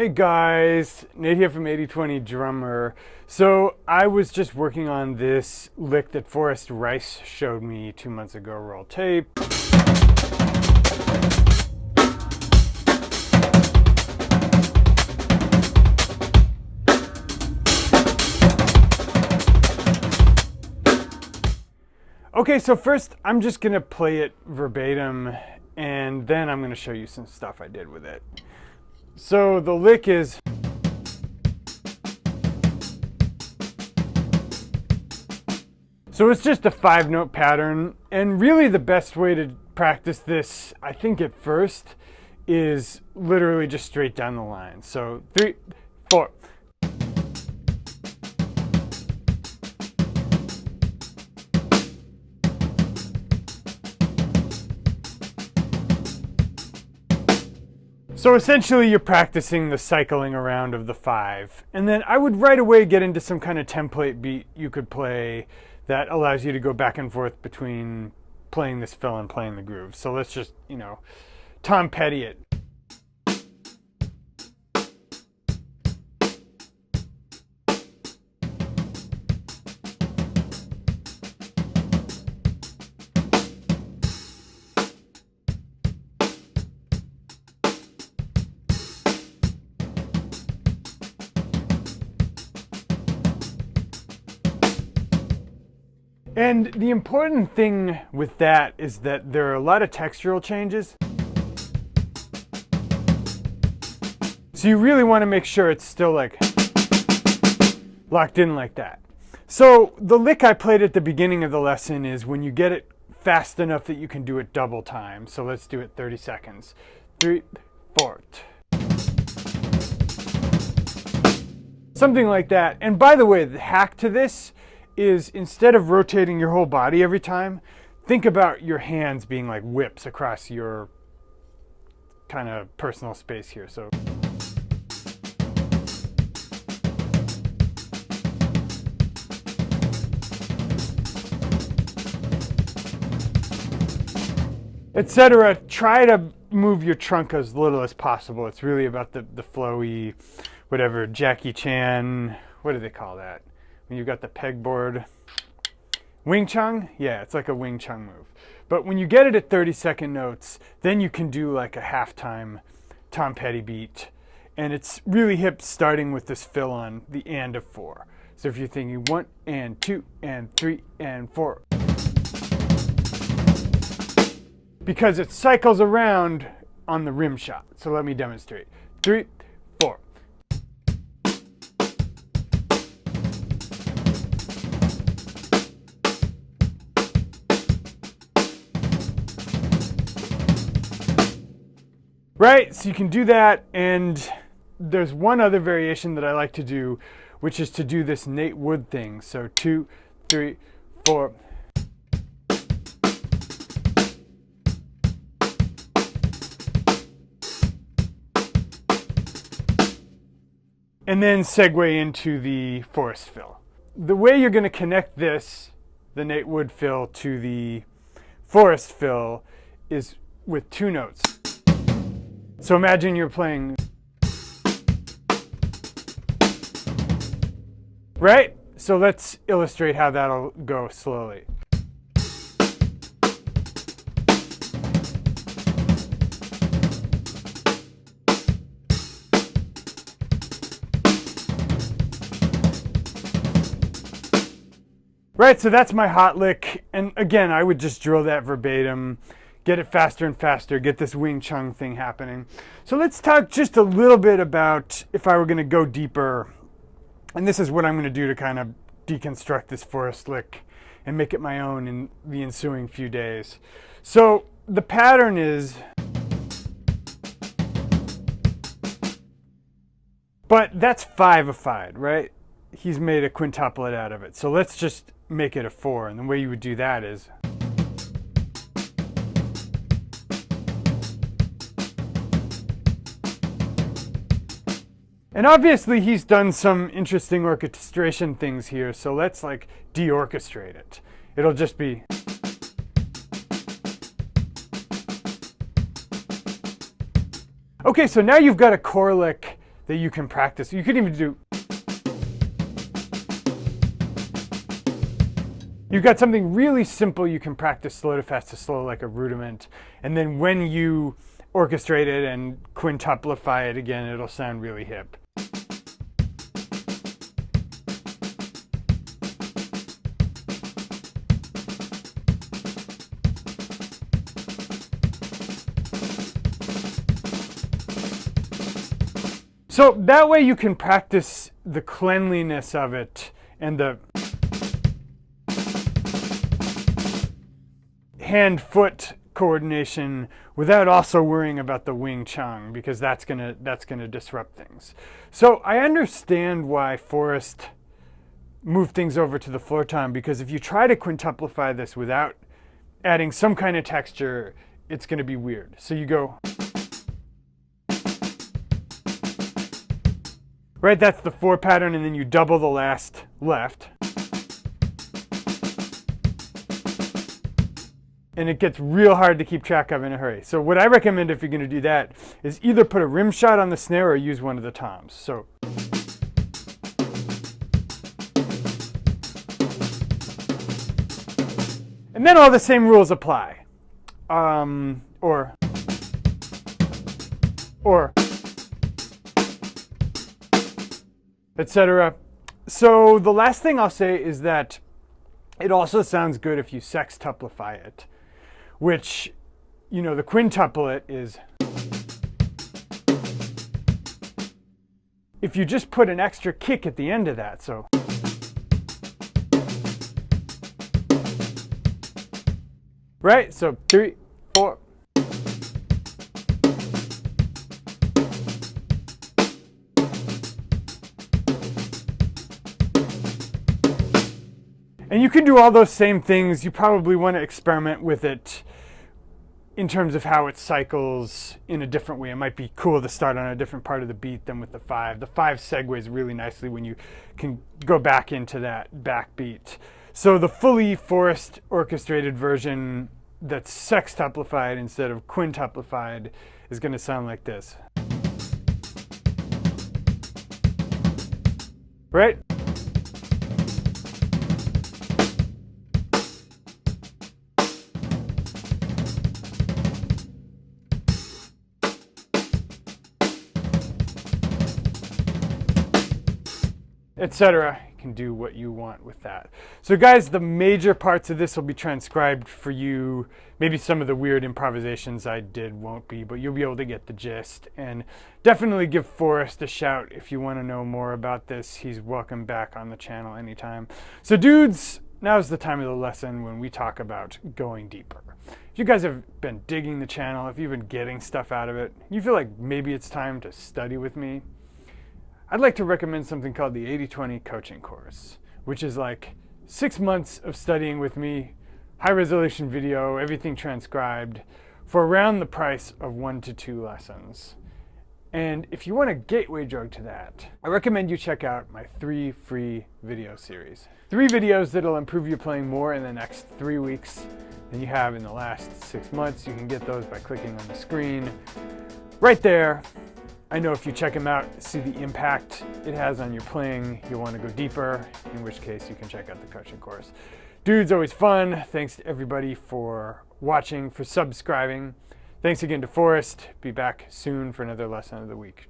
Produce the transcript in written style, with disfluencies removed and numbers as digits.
Hey guys, Nate here from 8020 Drummer. So I was just working on this lick that Forrest showed me 2 months ago, roll tape. Okay, so first I'm just gonna play it verbatim and then I'm gonna show you some stuff I did with it. So the lick is it's just a 5-note pattern, and really the best way to practice this, I think at first, is literally just straight down the line. So 3, 4. So essentially you're practicing the cycling around of the 5. And then I would right away get into some kind of template beat you could play that allows you to go back and forth between playing this fill and playing the groove. So let's just, Tom Petty it. And the important thing with that is that there are a lot of textural changes. So you really want to make sure it's still like locked in like that. So the lick I played at the beginning of the lesson is when you get it fast enough that you can do it double time. So let's do it 30 seconds. 3, 4. Something like that. And by the way, the hack to this is instead of rotating your whole body every time, think about your hands being like whips across your kind of personal space here. So etc. Try to move your trunk as little as possible. It's really about the flowy, whatever, Jackie Chan, what do they call that? When you've got the pegboard. Wing Chun? Yeah, it's like a Wing Chun move. But when you get it at 30-second notes, then you can do like a halftime Tom Petty beat. And it's really hip starting with this fill on the and of 4. So if you're thinking 1 and 2 and 3 and 4. Because it cycles around on the rim shot. So let me demonstrate. 3, 4. Right, so you can do that, and there's one other variation that I like to do, which is to do this Nate Wood thing. So 2, 3, 4. And then segue into the Forrest fill. The way you're going to connect this, the Nate Wood fill, to the Forrest fill is with 2 notes. So imagine you're playing, right? So let's illustrate how that'll go slowly. Right, so that's my hot lick. And again, I would just drill that verbatim. Get it faster and faster, get this Wing Chun thing happening. So let's talk just a little bit about if I were going to go deeper. And this is what I'm going to do to kind of deconstruct this Forrest lick and make it my own in the ensuing few days. So the pattern is, but that's 5-a-fide, right? He's made a quintuplet out of it. So let's just make it a 4. And the way you would do that is, and obviously he's done some interesting orchestration things here, so let's like de-orchestrate it. It'll just be. Okay, so now you've got a core lick that you can practice. You could even do... You've got something really simple you can practice slow to fast to slow like a rudiment. And then when you orchestrate it and quintuplify it again, it'll sound really hip. So that way you can practice the cleanliness of it and the hand-foot coordination without also worrying about the Wing Chun, because that's gonna disrupt things. So I understand why Forrest moved things over to the floor tom, because if you try to quintuplify this without adding some kind of texture, it's gonna be weird. So you go, right, that's the 4 pattern, and then you double the last left. And it gets real hard to keep track of in a hurry. So what I recommend if you're going to do that is either put a rim shot on the snare or use one of the toms. So and then all the same rules apply. Or etc. So the last thing I'll say is that it also sounds good if you sextuplify it, which, you know, the quintuplet is if you just put an extra kick at the end of that. So right, so 3, 4. And you can do all those same things. You probably want to experiment with it in terms of how it cycles in a different way. It might be cool to start on a different part of the beat than with the 5. The 5 segues really nicely when you can go back into that backbeat. So the fully Forrest orchestrated version that's sextuplified instead of quintuplified is going to sound like this. Right? Etc. You can do what you want with that. So guys, the major parts of this will be transcribed for you. Maybe some of the weird improvisations I did won't be, but you'll be able to get the gist. And definitely give Forrest a shout if you want to know more about this. He's welcome back on the channel anytime. So dudes, now's the time of the lesson when we talk about going deeper. If you guys have been digging the channel, if you've been getting stuff out of it, you feel like maybe it's time to study with me, I'd like to recommend something called the 80/20 coaching course, which is like 6 months of studying with me, high resolution video, everything transcribed, for around the price of 1 to 2 lessons. And if you want a gateway drug to that, I recommend you check out my 3 free video series. 3 videos that'll improve your playing more in the next 3 weeks than you have in the last 6 months. You can get those by clicking on the screen right there. I know if you check them out, see the impact it has on your playing, you'll want to go deeper, in which case you can check out the coaching course. Dude's always fun. Thanks to everybody for watching, for subscribing. Thanks again to Forrest. Be back soon for another lesson of the week.